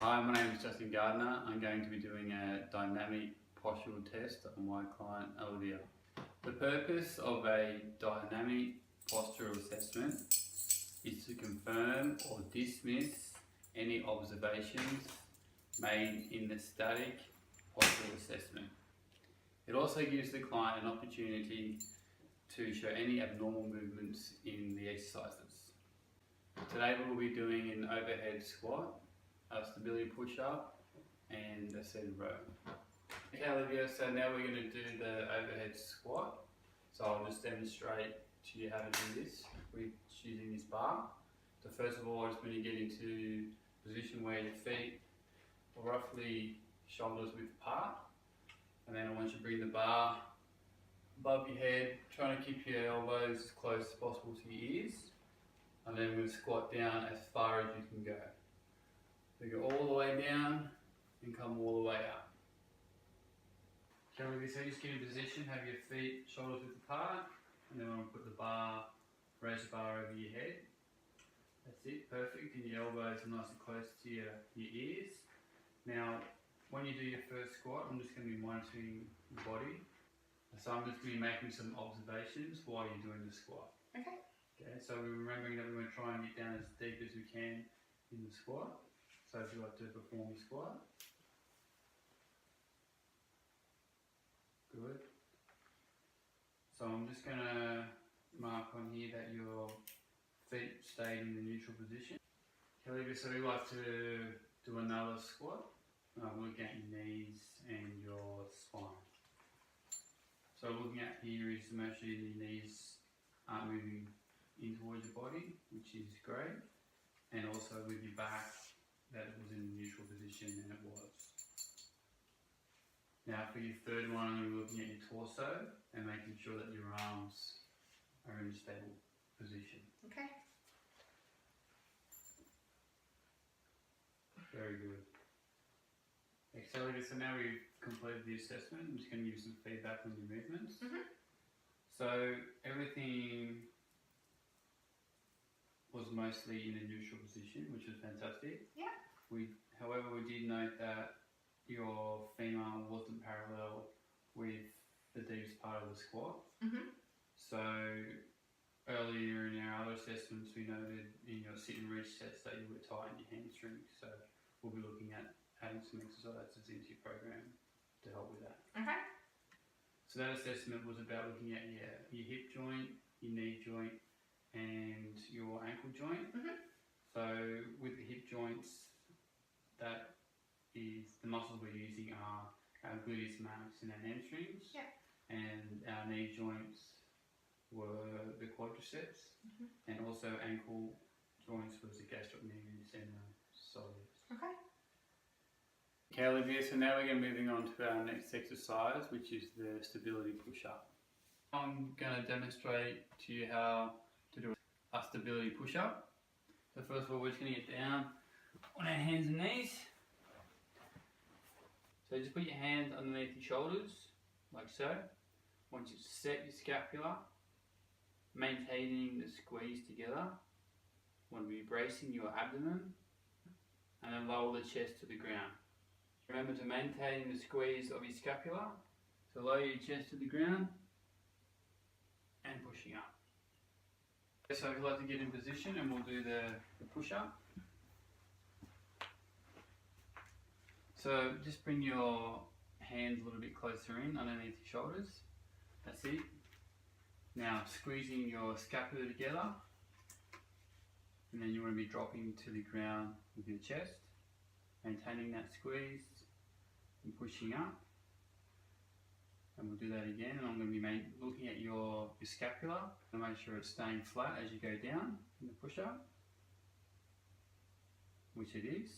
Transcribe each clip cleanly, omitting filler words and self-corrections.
Hi, my name is Justin Gardner. I'm going to be doing a dynamic postural test on my client Olivia. The purpose of a dynamic postural assessment is to confirm or dismiss any observations made in the static postural assessment. It also gives the client an opportunity to show any abnormal movements in the exercises. Today we'll be doing an overhead squat, a stability push-up and a seated row. Okay Olivia, so now we're going to do the overhead squat. So I'll just demonstrate to you how to do this with using this bar. So first of all, I just want you to get into a position where your feet are roughly shoulders width apart. And then I want you to bring the bar above your head, trying to keep your elbows as close as possible to your ears. And then we'll squat down as far as you can go. So go all the way down and come all the way up. Okay, so just get in position, have your feet shoulders width apart, and then we'll put the bar, raise the bar over your head. That's it, perfect, and your elbows are nice and close to your ears. Now, when you do your first squat, I'm just going to be monitoring your body. So I'm just going to be making some observations while you're doing the squat. Okay. Okay, so we're remembering that we're going to try and get down as deep as we can in the squat. So if you like to perform a squat. Good. So I'm just going to mark on here that your feet stayed in the neutral position. Okay, so we like to do another squat. Looking at your knees and your spine. So looking at here is to make sure your knees aren't moving in towards your body, which is great. And also with your back, that it was in the neutral position, and it was. Now for your third one, I'm going to be looking at your torso and making sure that your arms are in a stable position. Okay. Very good. Excellent. So now we've completed the assessment, I'm just going to give you some feedback on your movements. So everything was mostly in a neutral position, which was fantastic. Yeah. However, we did note that your femur wasn't parallel with the deepest part of the squat. So earlier in our other assessments, we noted in your sit and reach sets that you were tight in your hamstrings. So we'll be looking at adding some exercises into your program to help with that. Okay. So that assessment was about looking at your hip joint, your knee joint, and your ankle joint. So with the hip joints, that is the muscles we're using are our gluteus maximus and our hamstrings. Yeah. And our knee joints were the quadriceps, and also ankle joints was the gastrocnemius and the soleus. Okay. Okay, Olivia, so now we're moving on to our next exercise, which is the stability push-up. I'm going to demonstrate to you how to do a stability push-up. So first of all, we're just going to get down on our hands and knees. So just put your hands underneath your shoulders, like so. Once you set your scapula, maintaining the squeeze together. You want to be bracing your abdomen, and then lower the chest to the ground. Remember to maintain the squeeze of your scapula, so lower your chest to the ground and pushing up. So if you'd like to get in position, and we'll do the push-up. So just bring your hands a little bit closer in underneath your shoulders. That's it. Now squeezing your scapula together, and then you want to be dropping to the ground with your chest, maintaining that squeeze and pushing up. And we'll do that again, and I'm going to be looking at your scapula and make sure it's staying flat as you go down in the push-up, which it is.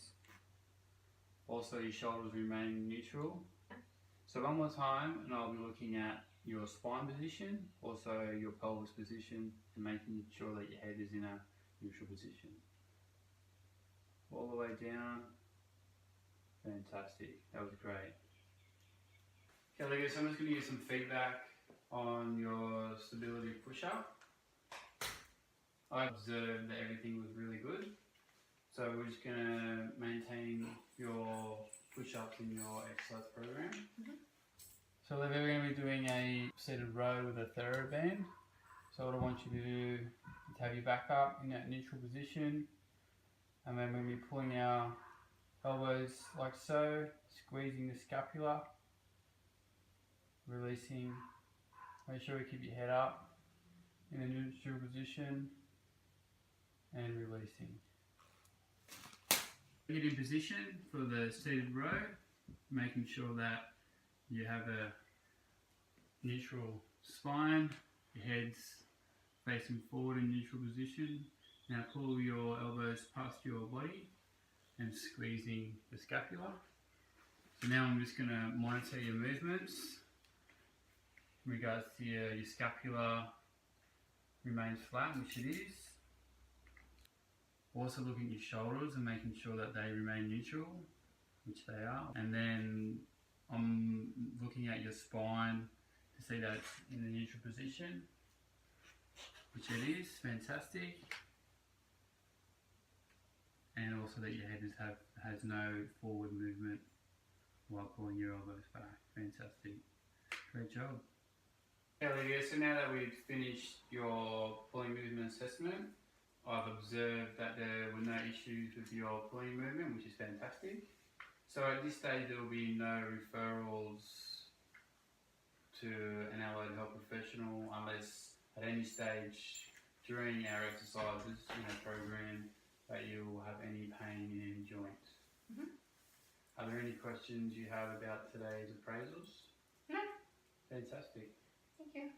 Also your shoulders remain neutral. So one more time, and I'll be looking at your spine position, also your pelvis position, and making sure that your head is in a neutral position. All the way down. Fantastic, that was great. Okay, Olivia, so I'm just going to give some feedback on your stability push-up. I observed that everything was really good. So we're just going to maintain your push-ups in your exercise program. So we're going to be doing a seated row with a TheraBand. So what I want you to do is have your back up in that neutral position, and then we're going to be pulling our elbows like so, squeezing the scapula, releasing. Make sure we keep your head up in a neutral position and releasing. Get in position for the seated row, making sure that you have a neutral spine, your head's facing forward in neutral position. Now pull your elbows past your body and squeezing the scapula. So now I'm just going to monitor your movements in regards to your scapula remains flat, which it is. Also looking at your shoulders and making sure that they remain neutral, which they are. And then I'm looking at your spine to see that it's in the neutral position, which it is. Fantastic. And also that your head has no forward movement while pulling your elbows back. Fantastic. Great job. Olivia, so now that we've finished your pulling movement assessment, I've observed that there were no issues with your pulling movement, which is fantastic. So at this stage there will be no referrals to an allied health professional unless at any stage during our exercises in our program that you will have any pain in any joint. Are there any questions you have about today's appraisals? No. Fantastic. Thank you.